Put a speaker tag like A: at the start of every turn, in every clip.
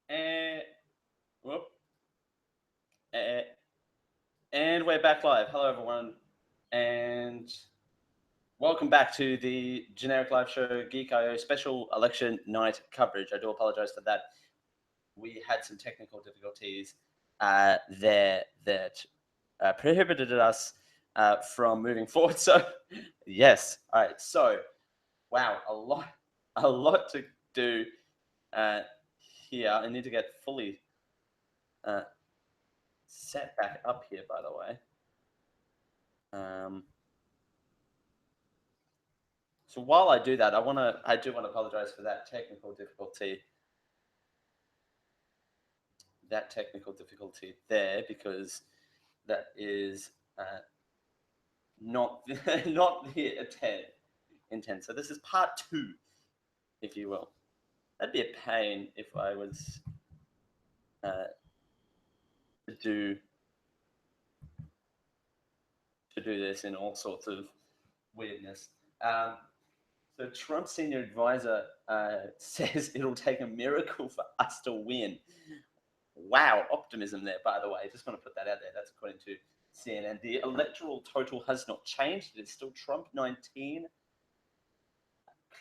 A: And whoop, eh, and we're back live. Hello, everyone, and welcome back to the generic live show Geek.io special election night coverage. I do apologize for that. We had some technical difficulties there that prohibited us from moving forward. So, yes, all right. So, wow, a lot to do uh, here. I need to get fully uh, set back up here, by the way. So while I do that, I do want to apologize for that technical difficulty. That technical difficulty there, because that is not not the intent. So this is part two, if you will. That'd be a pain if I was uh, to do this in all sorts of weirdness. So Trump's senior advisor says it'll take a miracle for us to win. Wow, optimism there, by the way. I just want to put that out there. That's according to CNN. The electoral total has not changed. It's still Trump 19,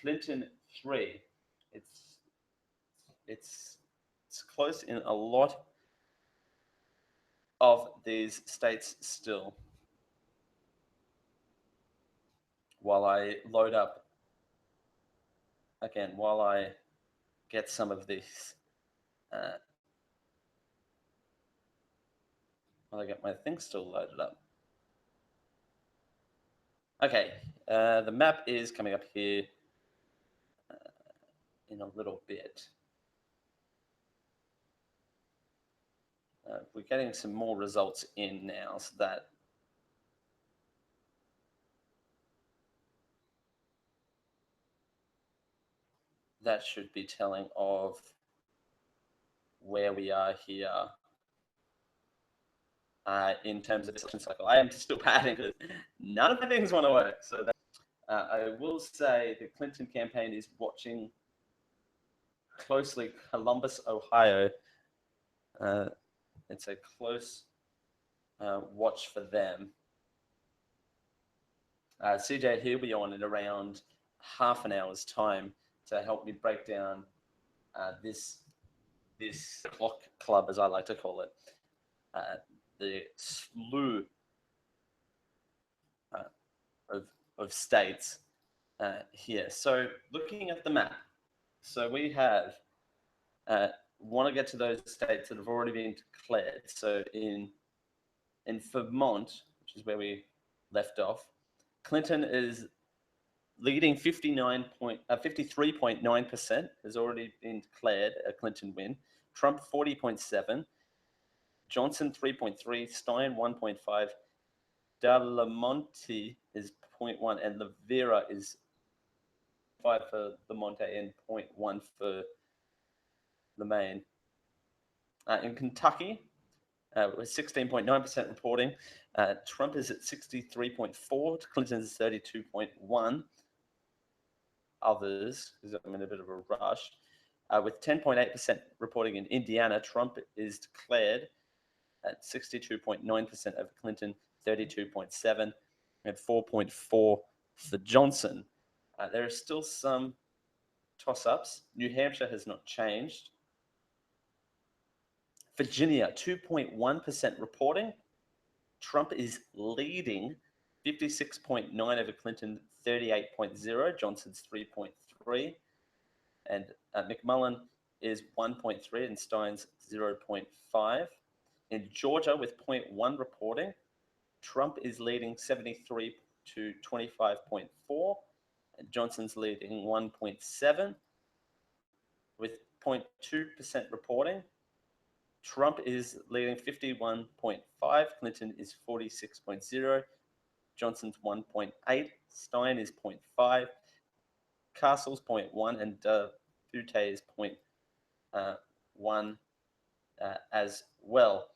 A: Clinton 3. It's it's it's close in a lot of these states still. While I load up again, while I get some of these, uh, while I get my thing still loaded up. Okay, the map is coming up here in a little bit. We're getting some more results in now, so that should be telling of where we are here in terms of this election cycle. I am still padding because none of the things want to work. So I will say the Clinton campaign is watching closely Columbus, Ohio. It's a close watch for them. CJ, he'll be on in around half an hour's time to help me break down this clock club, as I like to call it, the slew of states here. So looking at the map, so we have want to get to those states that have already been declared. So in Vermont, which is where we left off, Clinton is leading 53.9%, has already been declared a Clinton win. Trump 40.7, Johnson 3.3, Stein 1.5, Delamonte is 0.1, and Rivera is 5 for Lamonte and 0.1 for Lemaine. In Kentucky, with 16.9% reporting, Trump is at 63.4, Clinton is 32.1. Others, because I'm in a bit of a rush, with 10.8% reporting in Indiana, Trump is declared at 62.9% over Clinton, 32.7, and 4.4 for Johnson. There are still some toss-ups. New Hampshire has not changed. Virginia, 2.1% reporting. Trump is leading 56.9 over Clinton, 38.0. Johnson's 3.3. And McMullen is 1.3 and Stein's 0.5. In Georgia, with 0.1 reporting, Trump is leading 73 to 25.4. And Johnson's leading 1.7. With 0.2% reporting, Trump is leading 51.5. Clinton is 46.0. Johnson's 1.8. Stein is 0.5. Castle's 0.1. And Butte is 0.1 as well.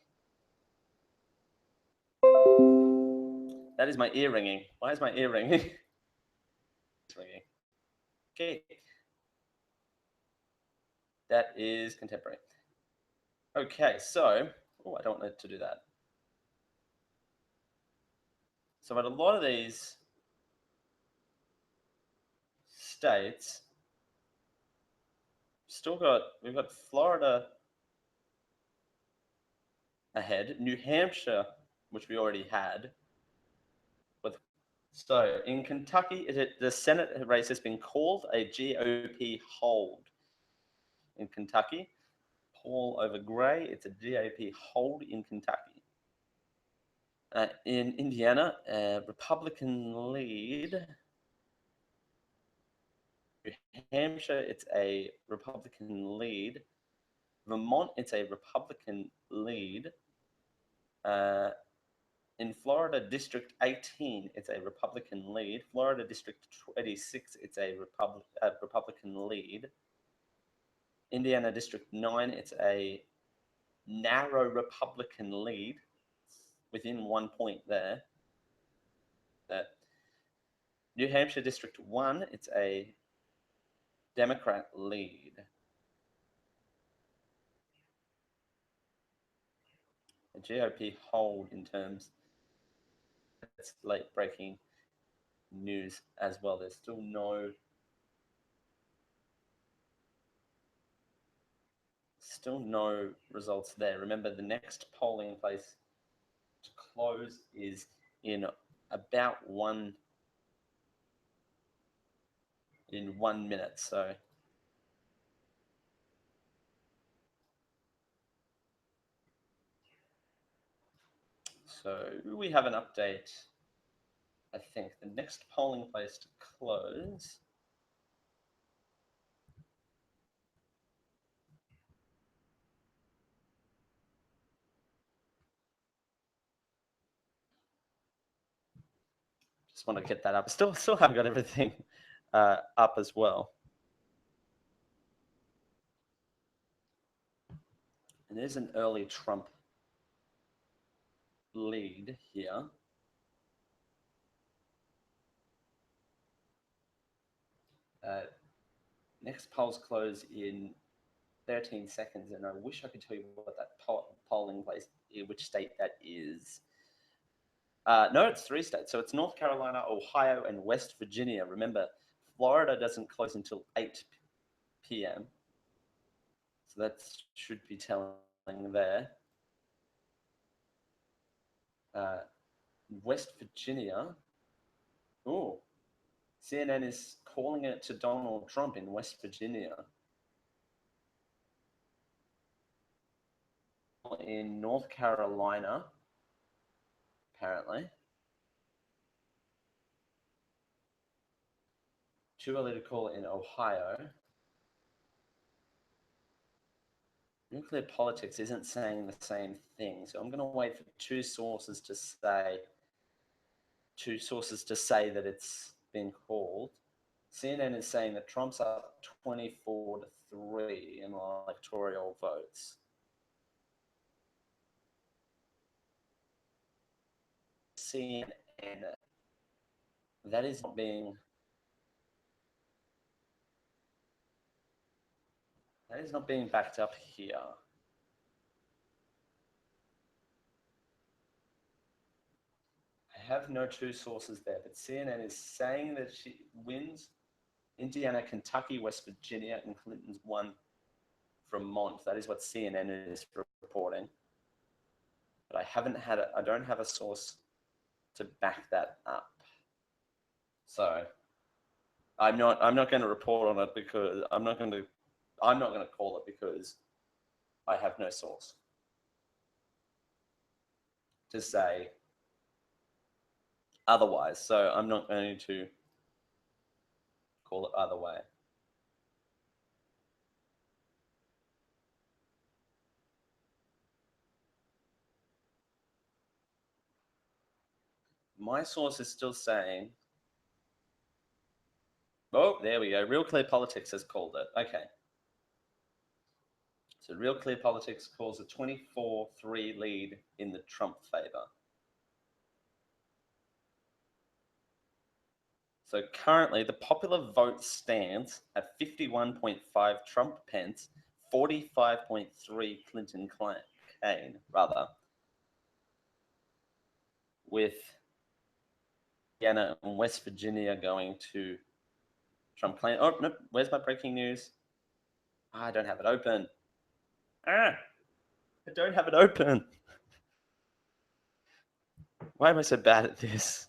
A: That is my ear ringing. Why is my ear ringing? It's ringing. Okay. That is contemporary. Okay, so I don't want it to do that. So, at a lot of these states, we've got Florida ahead, New Hampshire, which we already had. So in Kentucky, the Senate race has been called a GOP hold. In Kentucky, Paul over Gray, it's a GOP hold in Kentucky. In Indiana, Republican lead. New Hampshire, it's a Republican lead. Vermont, it's a Republican lead. In Florida District 18, it's a Republican lead. Florida District 26, it's a Republican lead. Indiana District 9, it's a narrow Republican lead within 1 point there. New Hampshire District 1, it's a Democrat lead. A GOP hold in terms, it's late breaking news as well. There's still no results there. Remember, the next polling place to close is in about 1 minute. So we have an update. I think the next polling place to close just want to get that up. Still haven't got everything up as well. And there's an early Trump lead here. Next polls close in 13 seconds, and I wish I could tell you what that polling place, in which state that is. No, it's 3 states. So it's North Carolina, Ohio, and West Virginia. Remember, Florida doesn't close until 8 p.m. So that should be telling there. West Virginia. Oh, CNN is calling it to Donald Trump in West Virginia. In North Carolina, apparently. Too early to call it in Ohio. Nuclear politics isn't saying the same thing, so I'm going to wait for two sources to say that it's been called. CNN is saying that Trump's up 24-3 in electoral votes. CNN, that is not being backed up here. I have no two sources there, but CNN is saying that she wins Indiana, Kentucky, West Virginia, and Clinton's won Vermont. That is what CNN is reporting. But I don't have a source to back that up. So I'm not going to report on it because I'm not going to call it because I have no source to say otherwise. So I'm not going to call it other way. My source is still saying, oh, there we go. Real Clear Politics has called it. Okay. So Real Clear Politics calls a 24-3 lead in the Trump favor. So currently, the popular vote stands at 51.5 Trump Pence, 45.3 Clinton Kane, rather, with Indiana and West Virginia going to Trump Clinton. Oh, nope. Where's my breaking news? I don't have it open. I don't have it open. Why am I so bad at this?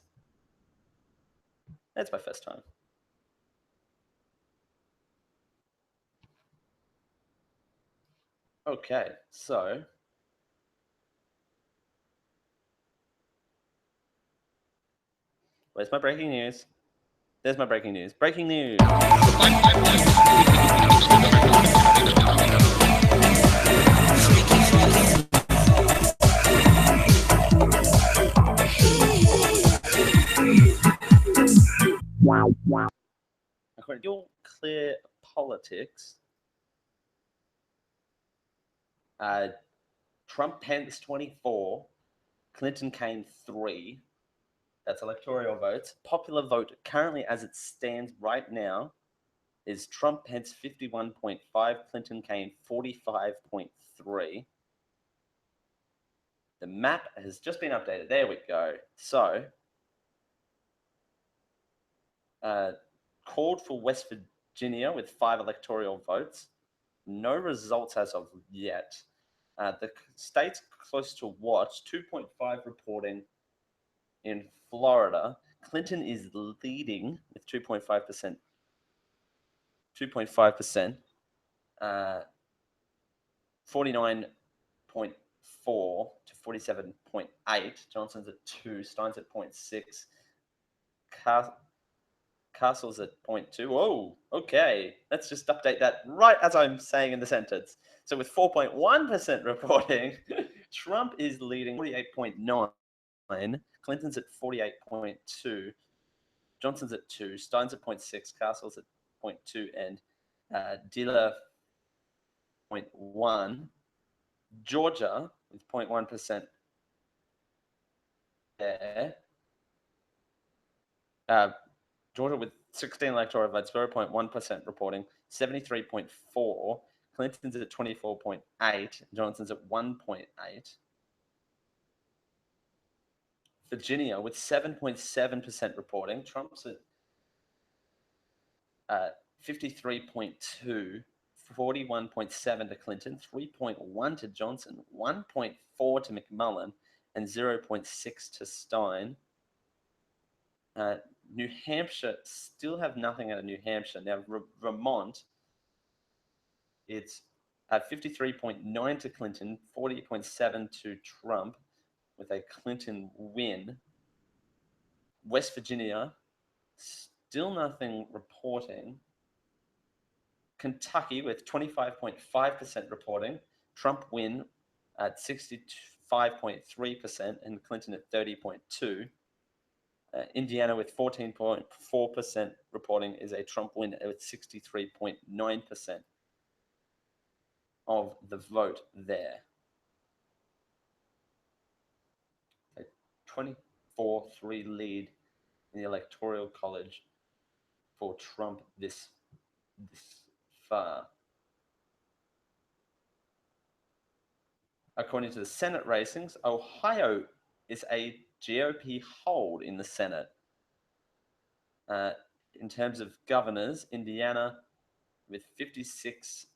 A: That's my first time. Okay, so where's my breaking news? There's my breaking news. Breaking news. According to Clear Politics, Trump Pence 24, Clinton Kane 3. That's electoral votes. Popular vote currently as it stands right now is Trump Pence 51.5, Clinton Kane 45.3. The map has just been updated. There we go. So, called for West Virginia with 5 electoral votes. No results as of yet. The states close to watch, 2.5 reporting in Florida. Clinton is leading with 2.5%. 2.5%. 49.4 to 47.8. Johnson's at 2. Stein's at 0.6. Castle's at 0.2. Whoa, okay. Let's just update that right as I'm saying in the sentence. So with 4.1% reporting, Trump is leading 48.9. Clinton's at 48.2. Johnson's at 2. Stein's at 0.6. Castle's at 0.2. And Diller 0.1. Georgia with 0.1% there. Georgia with 16 electoral votes, 0.1% reporting, 73.4. Clinton's at 24.8. Johnson's at 1.8. Virginia with 7.7% reporting. Trump's at 53.2. 41.7 to Clinton, 3.1 to Johnson, 1.4 to McMullen, and 0.6 to Stein. New Hampshire still have nothing out of New Hampshire. Now, Vermont, it's at 53.9 to Clinton, 40.7 to Trump, with a Clinton win. West Virginia, still nothing reporting. Kentucky with 25.5% reporting. Trump win at 65.3% and Clinton at 30.2%. Indiana with 14.4% reporting is a Trump win at 63.9% of the vote there. A 24-3 lead in the Electoral College for Trump this far. According to the Senate racings, Ohio is a GOP hold in the Senate. In terms of governors, Indiana with 56%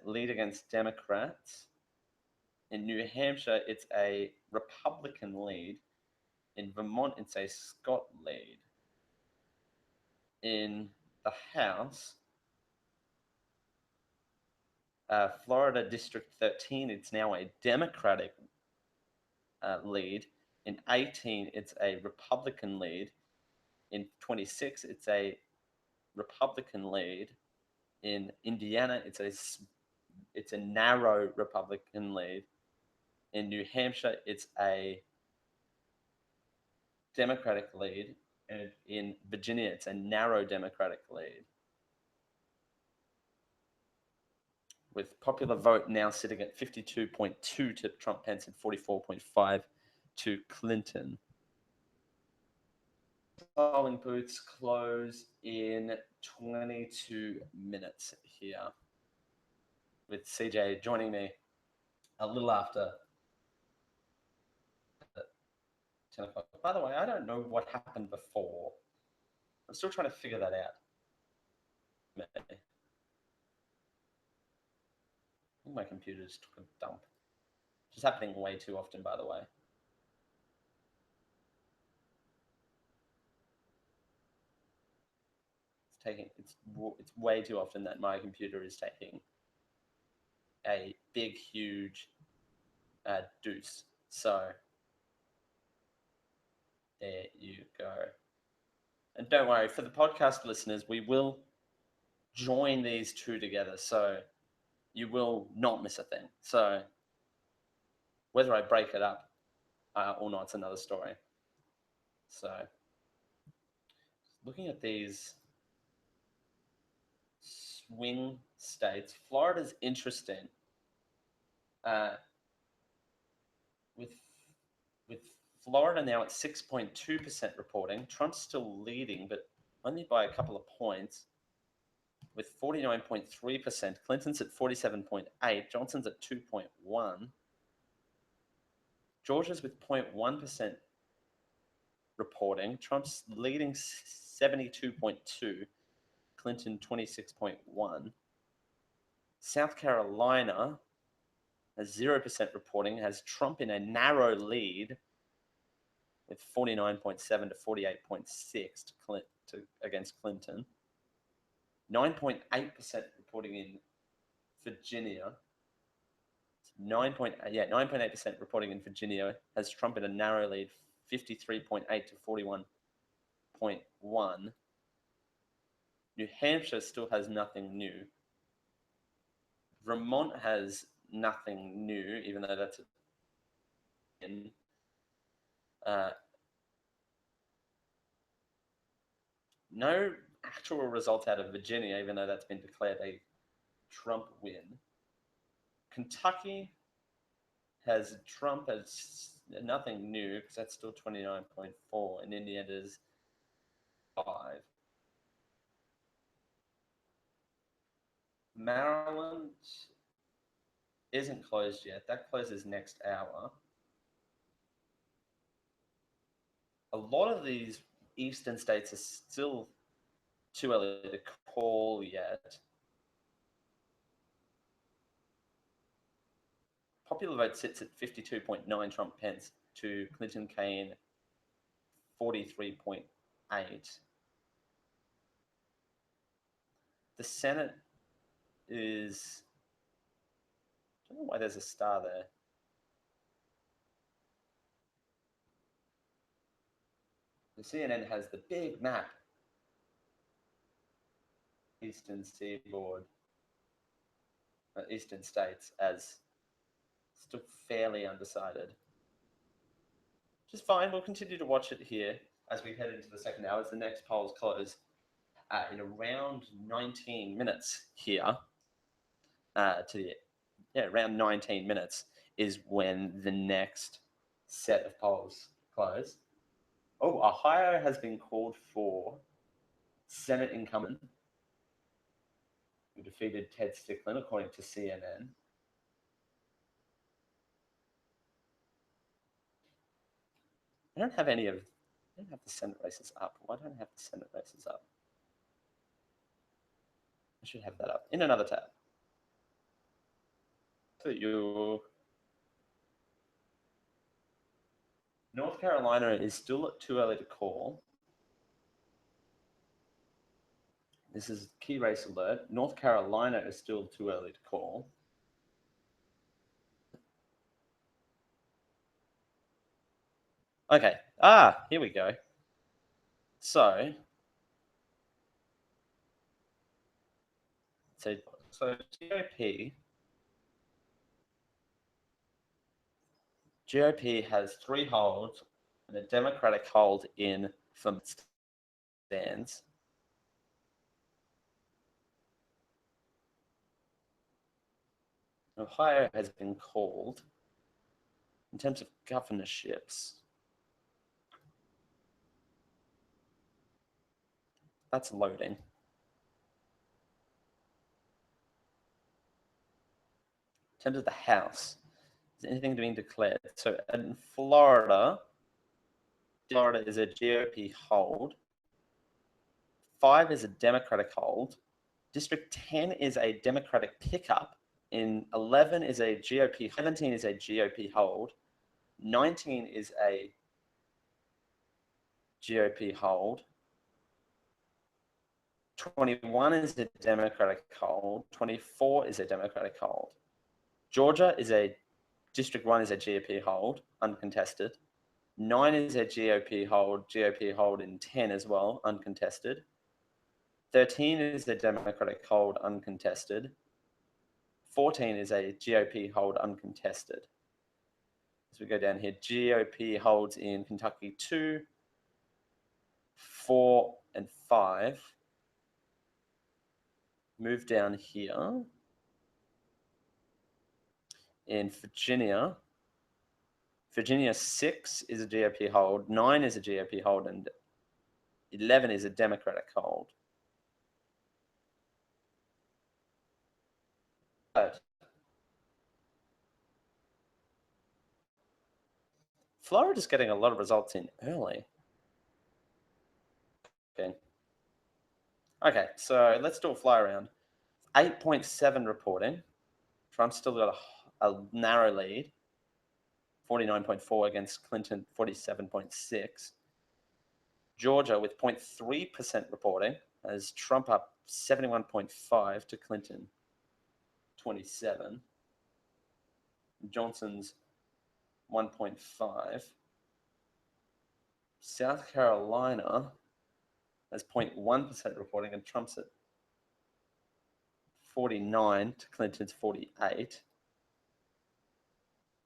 A: lead against Democrats. In New Hampshire, it's a Republican lead. In Vermont, it's a Scott lead. In the House, Florida District 13, it's now a Democratic lead. In 18, it's a Republican lead. In 26, it's a Republican lead. In Indiana, it's a narrow Republican lead. In New Hampshire, it's a Democratic lead. And in Virginia, it's a narrow Democratic lead. With popular vote now sitting at 52.2 to Trump Pence and 44.5 to Clinton. Polling booths close in 22 minutes here. with CJ joining me a little after 10 o'clock. By the way, I don't know what happened before. I'm still trying to figure that out. I think my computer just took a dump. It's happening way too often, by the way. It's way too often that my computer is taking a big, huge deuce. So there you go. And don't worry, for the podcast listeners, we will join these two together. So you will not miss a thing. So whether I break it up or not, it's another story. So looking at these swing states, Florida's interesting. With with Florida now at 6.2% reporting, Trump's still leading, but only by a couple of points. With 49.3%, Clinton's at 47.8%, Johnson's at 2.1%. Georgia's with 0.1% reporting. Trump's leading 72.2%, Clinton 26.1%. South Carolina has 0% reporting, has Trump in a narrow lead with 49.7 to 48.6 against Clinton. 9.8% reporting in Virginia. 9.8% reporting in Virginia has Trump in a narrow lead, 53.8 to 41.1. New Hampshire still has nothing new. Vermont has nothing new, even though that's in. No actual results out of Virginia, even though that's been declared a Trump win. Kentucky has Trump as nothing new because that's still 29.4, and Indiana's 5. Maryland isn't closed yet. That closes next hour. A lot of these eastern states are still too early to call yet. Popular vote sits at 52.9 Trump Pence to Clinton Kane 43.8. The Senate is, I don't know why there's a star there. The CNN has the big map. Eastern Seaboard, Eastern states as still fairly undecided. Which is fine. We'll continue to watch it here as we head into the second hour as the next polls close in around 19 minutes here. Around 19 minutes is when the next set of polls close. Oh, Ohio has been called for Senate incumbent who defeated Ted Stickland, according to CNN. I don't have the Senate races up. Why don't I have the Senate races up? I should have that up in another tab. So North Carolina is still too early to call. This is key race alert. North Carolina is still too early to call. Okay. Here we go. So GOP has 3 holds and a Democratic hold in Vermont stands. Ohio has been called. In terms of governorships, that's loading. terms of the House, is anything being declared? So in Florida is a GOP hold. 5 is a Democratic hold. District 10 is a Democratic pickup. In 11 is a GOP. 17 is a GOP hold. 19 is a GOP hold. 21 is a Democratic hold. 24 is a Democratic hold. Georgia is a District 1 is a GOP hold, uncontested. 9 is a GOP hold in 10 as well, uncontested. 13 is a Democratic hold, uncontested. 14 is a GOP hold, uncontested. As we go down here, GOP holds in Kentucky 2, 4, and 5. Move down here. In Virginia, 6 is a GOP hold, 9 is a GOP hold, and 11 is a Democratic hold. But Florida's getting a lot of results in early. Okay, so let's do a fly around. 8.7 reporting. Trump's still got a narrow lead, 49.4 against Clinton, 47.6. Georgia with 0.3% reporting as Trump up 71.5 to Clinton 27. Johnson's 1.5. South Carolina has 0.1% reporting and Trump's at 49 to Clinton's 48.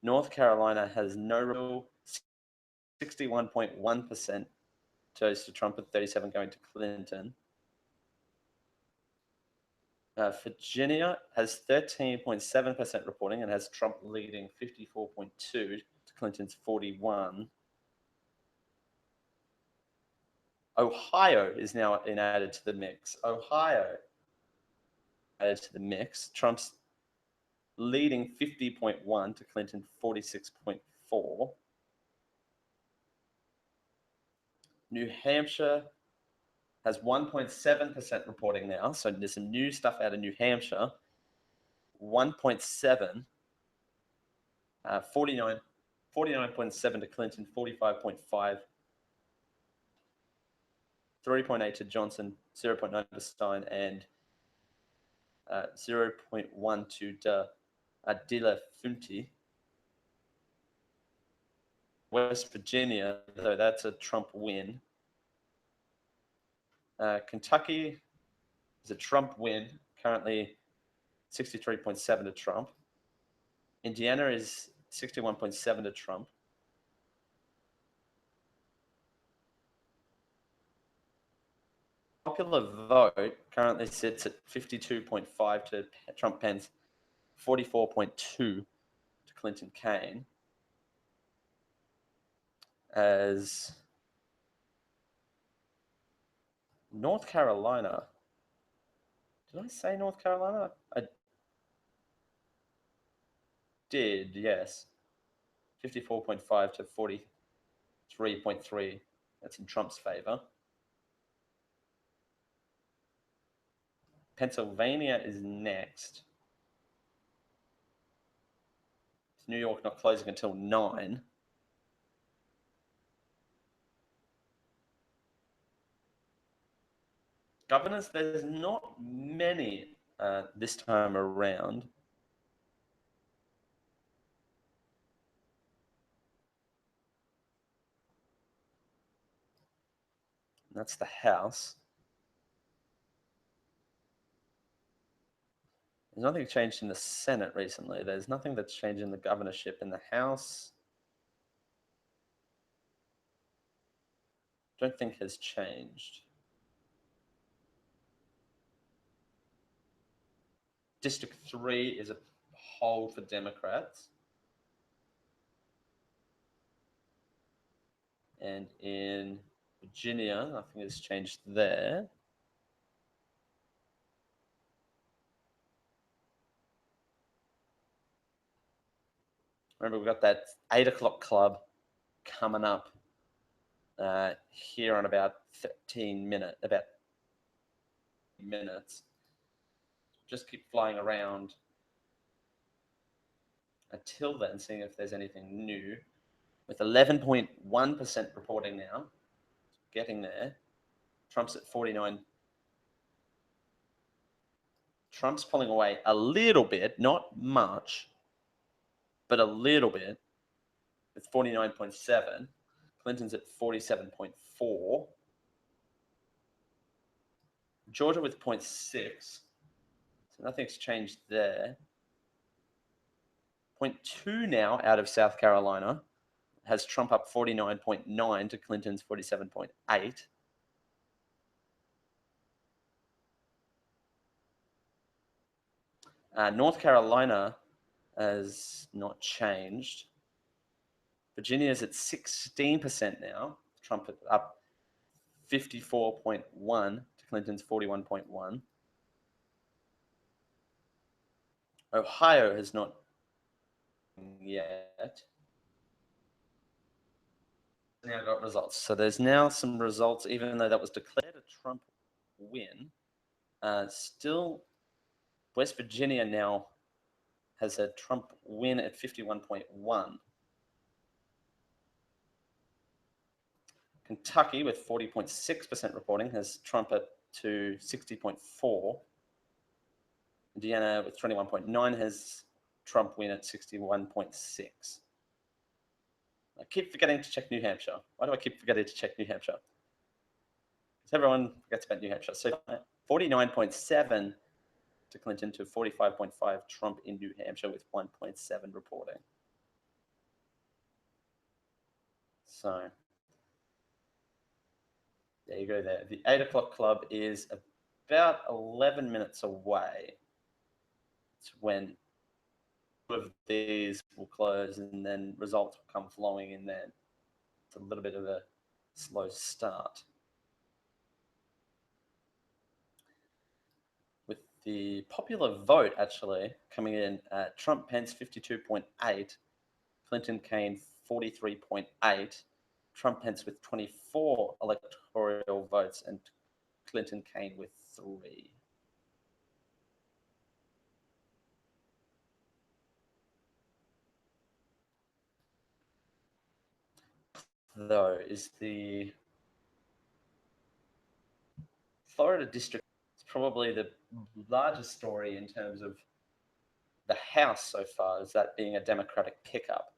A: North Carolina has no real 61.1% goes to Trump and 37 going to Clinton. Virginia has 13.7% reporting and has Trump leading 54.2 to Clinton's 41. Ohio is now added to the mix. Ohio added to the mix. Trump's leading 50.1 to Clinton 46.4. New Hampshire has 1.7% reporting now. So there's some new stuff out of New Hampshire. 1.7, 49.7 to Clinton, 45.5. 3.8 to Johnson, 0.9 to Stein, and 0.1 to De La Fuente. West Virginia, though that's a Trump win. Kentucky is a Trump win, currently 63.7 to Trump. Indiana is 61.7 to Trump. Popular vote currently sits at 52.5 to Trump Pence, 44.2 to Clinton Kane. As North Carolina, did I say North Carolina? I did, yes. 54.5 to 43.3. That's in Trump's favor. Pennsylvania is next. New York not closing until 9. Governors, there's not many this time around. That's the House. There's nothing changed in the Senate recently. There's nothing that's changed in the governorship in the House. Don't think has changed. District 3 is a hold for Democrats. And in Virginia, nothing has changed there. Remember, we've got that 8 o'clock club coming up here in about 13 minutes. Just keep flying around until then, seeing if there's anything new. With 11.1% reporting now, getting there. Trump's at 49. Trump's pulling away a little bit, not much, but a little bit, with 49.7. Clinton's at 47.4. Georgia with 0.6. So nothing's changed there. 0.2 now out of South Carolina has Trump up 49.9 to Clinton's 47.8. North Carolina has not changed. Virginia is at 16% now. Trump up 54.1 to Clinton's 41.1. Ohio has not yet. Now got results. So there's now some results, even though that was declared a Trump win. Still, West Virginia now has a Trump win at 51.1. Kentucky, with 40.6% reporting, has Trump up to 60.4. Indiana, with 21.9, has Trump win at 61.6. I keep forgetting to check New Hampshire. Why do I keep forgetting to check New Hampshire? Because everyone forgets about New Hampshire. So 49.7 to Clinton to 45.5 Trump in New Hampshire with 1.7 reporting. So there you go there. The 8 o'clock club is about 11 minutes away. It's when of these will close and then results will come flowing in there. It's a little bit of a slow start. With the popular vote actually coming in at Trump Pence 52.8, Clinton Kane 43.8, Trump Pence with 24 electoral votes, and Clinton Kane with 3. Though is the Florida district is probably the largest story in terms of the House so far, is that being a Democratic pickup.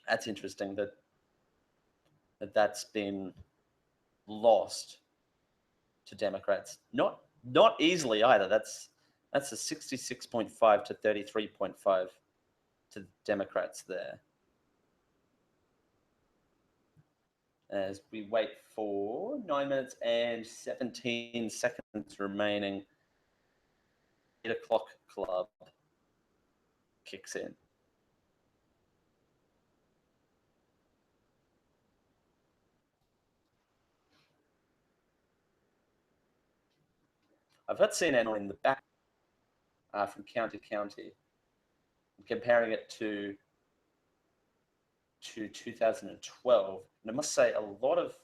A: That's interesting that's been lost to Democrats. Not easily either. That's a 66.5 to 33.5 to Democrats there. As we wait for 9 minutes and 17 seconds remaining, 8 o'clock club kicks in. I've got CNN in the back from county to county, comparing it to 2012. And I must say, a lot of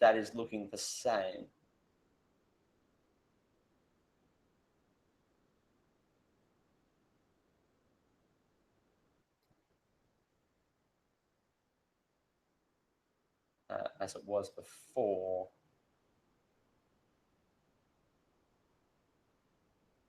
A: that is looking the same. As it was before.